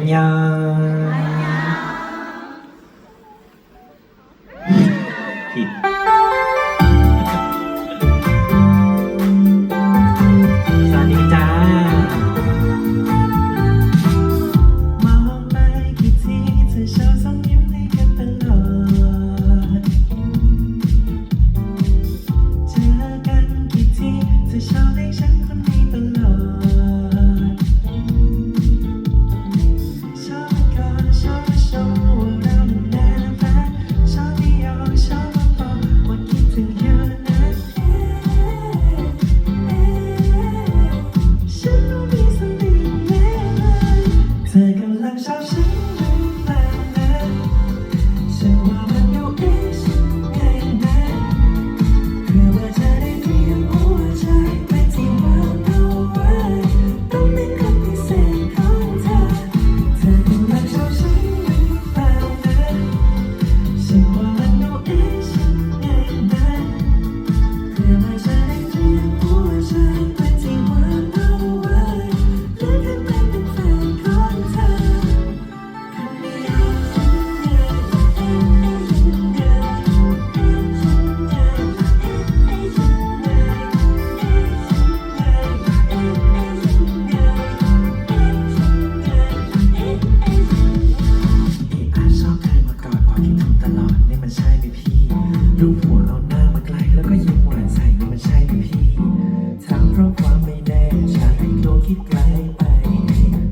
안녕.ผิด สวัสดีจ้ามองไปกี่ทีเธอชอบส่งยิ้มให้กันตลอดเจอกันกี่ทีเธอชอบให้ฉันคนนี้ตลอดชอบก่อนชอบมาชมว่าเราแน่แฟ้ชอบไม่ยอมชอบมาบอกว่าคิดถึงเยอะนะฉันรู้มีสักนิดแน่เลยเธอกำลังชอบฉันหรือเปล่านะฉันว่ามันดูเอ๊ะฉันไงนะเพื่อว่าเธอได้เตรียมหัวใจไว้ที่วางเอาไว้ต้องเป็นคนพิเศษของเธอเธอกำลังชอบฉันหรือเปล่านะฉันว่ามันดูเอ๊ะฉันไงนะเพื่อว่าเธอได้เตรียมหัวใจไว้ที่วางเอาไว้เลือกให้เป็นแฟนของเธอคนเดียวฉันไงชอบใครมากอดพอคิดถึงตลอดนี่มันใช่ไหมพี่รูปหัวเอาหน้ามาใกล้แล้วก็ยิ้มหวานใส่นี่มันใช่ไหมพี่ถามเพราะความไม่แน่ใจกลัวคิดไกลไป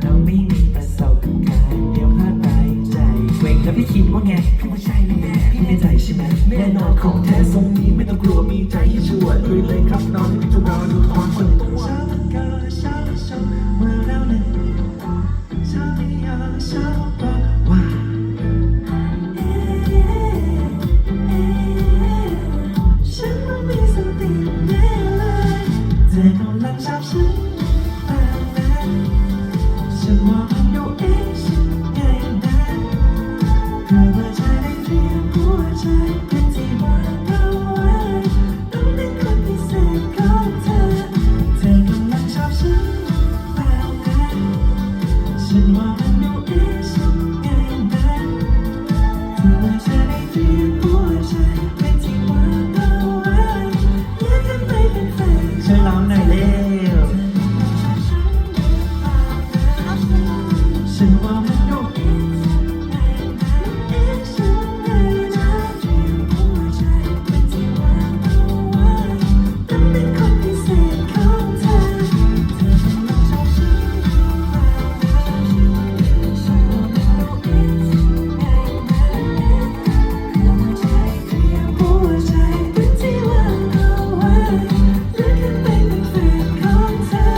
เราไม่มีประสบการณ์เดี๋ยวพลาดไปใจเวงแล้วพี่คิดว่าไงพี่ว่าใช่แน่พี่แน่ใจใช่ไหมแน่นอนของแท้ทรงนี้ไม่ต้องกลัวมีใจให้ช่วยลุยเลยครับน้องจะรอดูทอนคนตัวชอบมันก็ชอบชมว่าเรานั้นชอบไม่ยอมชอบบอกว่าฉันต้องมีสติแน่เลยเธอกำลังชอบฉันเปล่านะฉันว่ามันดูเอ๊ะฉันไงนะเพื่อว่าเธอได้เตรียมหัวใจเป็นที่วางเอาไว้ต้องเป็นคนพิเศษของเธอเธอกำลังชอบฉันเปล่านะฉันว่ามันดูเอ๊ะฉันไงนะเพื่อว่าเธอได้เตรียมหัวใจเป็นที่วางเอาไว้อยากให้ไปเป็นแฟนช่วยร้องหน่อยเร็วฉันว่ามันดูเอ๊ะเอ๊ะฉันไงนะเตรียมหัวใจเป็นที่วางเอาไว้ต้องเป็นคนพิเศษของเธอเธอกำลังชอบฉันเปล่านะฉันว่ามันดูเอ๊ะไงนะเพื่อว่าเธอได้เตรียมหัวใจเป็นที่วางเอาไว้เลือกให้ไปเป็นแฟนของเธอ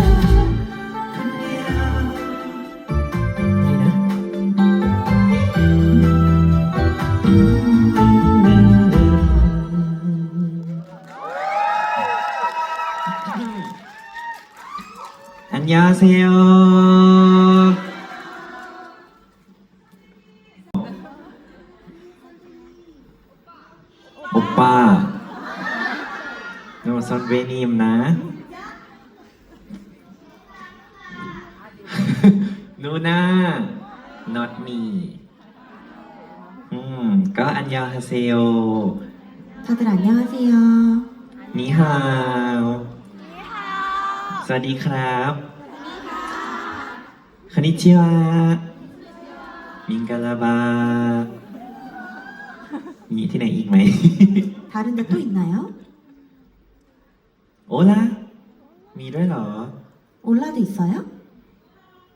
คนเดียวนี่นะ안녕하세요. 오빠, 너 선배님 나? 누나, not me. 거 안녕하세요. 다들 안녕하세요. 니하오. สวัสดีครับคอนนิชิวะมิงกาลาบามีที่ไหนอีกไหม 다른 데 또 있나요? โอลามีด้วยเหรอ 올라도 있어요?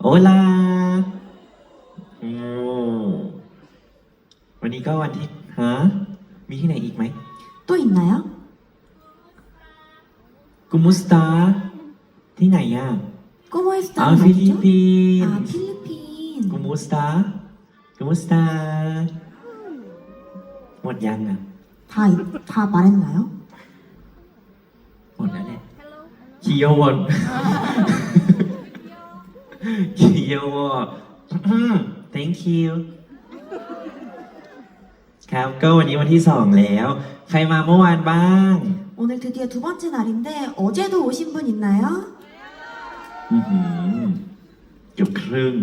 โอลาโอ้วันนี้ก็วันที่ฮะมีที่ไหนอีกไหม 또 있나요? กุมุสตาที่ไหนอ่ะ 꼬모에스타는 ฟิลิป 어디죠? ปิน 아 ส์ 필리핀. กุมุสตากุมุสตาหมดยังอ่ะ 다 말했나요? หมดแล้วเนี่ยคิโยวอนคิโยวอน thank you ครับก็วันนี้วันที่ 2 แล้ว ใครมาเมื่อวานบ้าง 오늘 드디어 두 번째 날인데 어제도 오신 분 있나요? อื้อหือ เกือบครึ่ง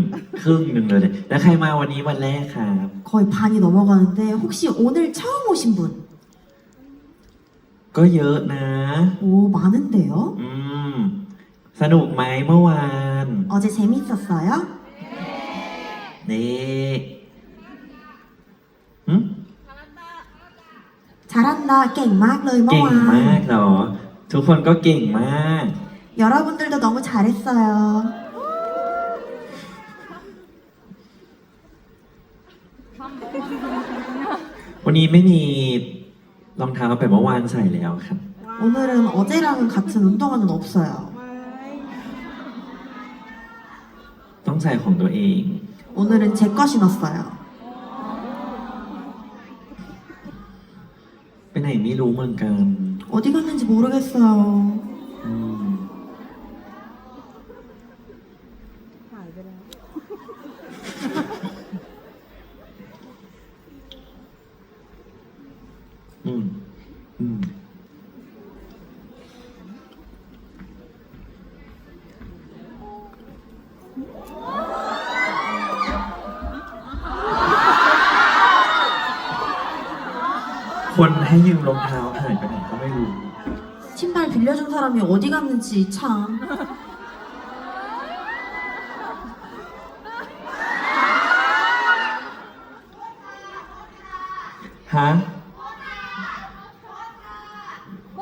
หนึ่งเลย แล้วใครมาวันนี้วันแรกครับ 거의 반이 넘어가는데 혹시 오늘 처음 오신 분? ก็เยอะนะ 오, 많은데요? อืม สนุกไหมเมื่อวาน 어제 재밌었어요? นี่หึ 잘한다, 깽막เลย เก่ง เมื่อวาน มากเหรอ ทุกคนก็เก่งมาก 여러분들도 너무 잘했어요. วันนี้ไม่มีรองเท้าแบบเมื่อวานใส่แล้วครับ 오늘은 어제랑은 같은 운동화는 없어요. ต้องใส่ของตัวเอง 오늘은 제 거 신었어요. ไปไหนไม่รู้เหมือนกัน 어디 갔는지 모르겠어요. อืม หายไปแล้ว อืม อืม คนให้ยืมรองเท้าหายไปไหนก็ไม่รู้ 신발 빌려준 사람이 어디 갔는지 참. ฮะ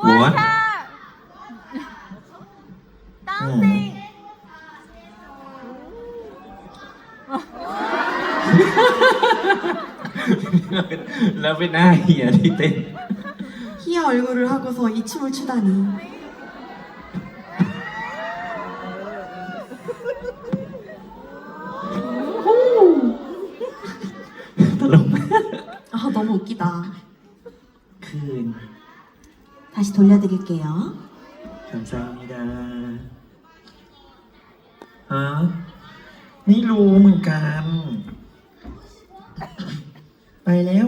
ม้วน What? ค่ะตั้งสิ แล้วเป็นหน้าเฮียที่เต้น 희야 얼굴을 하고서 이 춤을 추다니. ตลกมาก 아, 너무 웃기다. คืน 다시 돌려드릴게요. คำสั่งนิดาฮะไม่รู้เหมือนกัน ไปแล้ว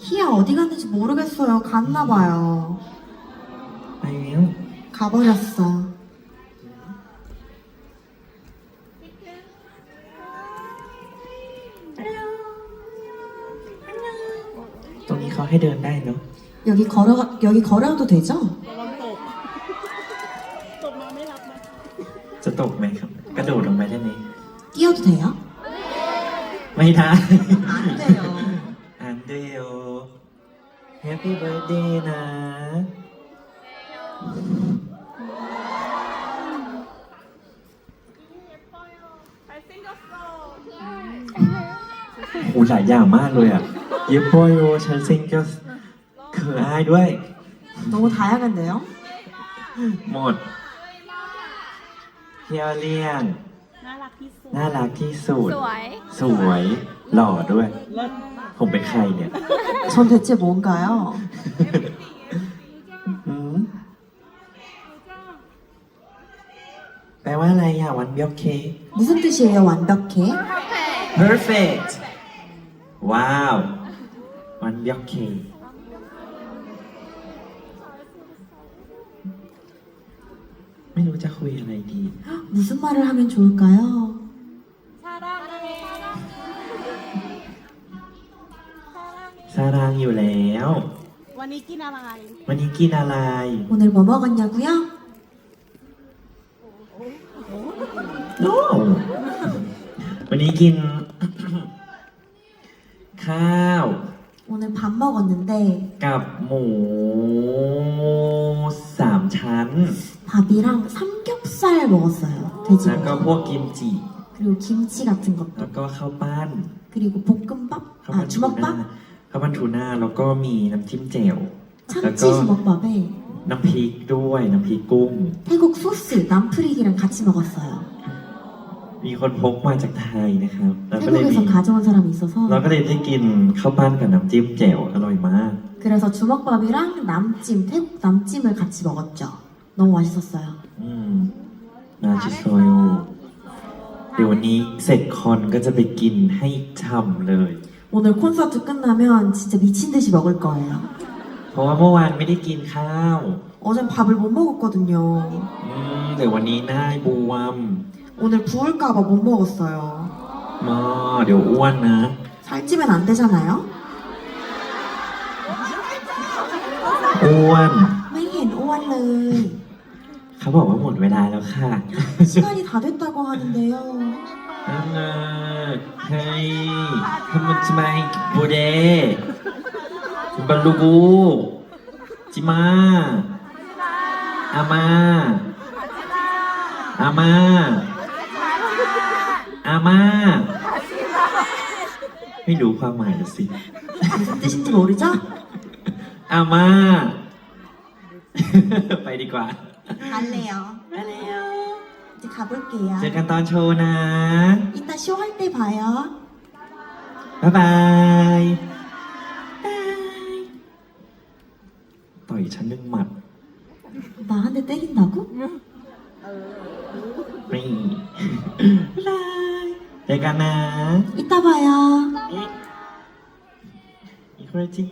희야 어디 갔는지 모르겠어요. 갔나봐요. ไปแล้ว 가버렸어. ตรงนี้เขาให้เดินได้เนาะ 여기 걸어도 되죠? ระวังตก ตกมาไม่รับนะ จะตกไหมครับ กระโดดลงไปได้ไหม 뛰어도 돼요? ไม่ได้ 안 돼요. อันเดียว Happy Birthday นะ โอ้หลายอย่างมากเลยอ่ะ เย็บโปโยฉันซิงก็เขินอายด้วย 너무 다양한데요? หมดเฮียเลี่ยง น่ารักที่สุด น่ารักที่สุด สวย สวย หล่อด้วย เลิศ ผมเป็นใครเนี่ย 전 대체 뭔가요? อืมแปลว่าอะไรอ่ะ วันเบียกเค 무슨 뜻이에요, 완벽해? perfect ว้าว วันเบียกเค ไม่รู้จะคุยอะไรดี 무슨 말을 하면 좋을까요? ชาดังเลย ซารางอยู่แล้ว วันนี้กินอะไร วันนี้กินอะไร 오늘 뭐 먹었냐고요? no วันนี้กิน ข้าว 오늘 밥 먹었는데 กับหมูสามชั้น 밥이랑 삼겹살 먹었어요. แล้วก็พวก 돼지고기. กิมจิ 그리고 김치 같은 แล้ว 것도. ก็ข้าวปั้น 그리고 볶음밥? ข้าว 아, ปั้นทูน่า 주먹밥? ข้าวปั้นทูน่าแล้วก็มีน้ำจิ้มแจ่ว แล้วก็ 참치 주먹밥에 น้ำพริกด้วย น้ำพริกกุ้ง 태국 소스 남프릭이랑 같이 먹었어요. มีคนพกมาจากไทยนะครับ แล้วก็เลยมี 태국에서 가져온 사람이 เรา 있어서 ก็เลยได้กินข้าวปั้นกับน้ำจิ้มแจ่วอร่อยมาก 그래서 주먹밥이랑 남찜, 태국 남찜을 같이 먹었죠. 너무 맛있었어요. อืมนาชิโซโยเดี๋ยววันนี้เสร็จคอนก็จะไปกินให้ช่ำเลย 오늘 콘서트 끝나면 진짜 미친 듯이 먹을 거예요. เพราะว่าเมื่อวานไม่ได้กินข้าว 어젠 밥을 못 먹었거든요. เดี๋ยววันนี้หน้าบวม 오늘 부을까봐 못 먹었어요. มอเดี๋ยวอ้วนนะ 살찌면 안 되잖아요? อ้วน ไม่เห็นอ้วนเลย เขาบอกว่าหมดเวลาแล้วค่ะ 시간이 다 됐다고 하는데요. นั่นนะเฮ้ยทำมันทำไมโบเดบัลลูกูจิมาอามาอามาอามาไม่รู้ความหมายละสิ 무슨 뜻인지 모르죠? อามา ไปดีกว่า 갈래요. ไปแล้ว 이제 가볼게요. เจอกันตอนโชว์นะ 이따 쇼할 때 봐요. บ๊ายบายต่อยฉันหนึ่งหมัด 나 한 대 때린다고? นี่บ๊ายบายเจอกันนะ 이따 봐요. อีกคนจริง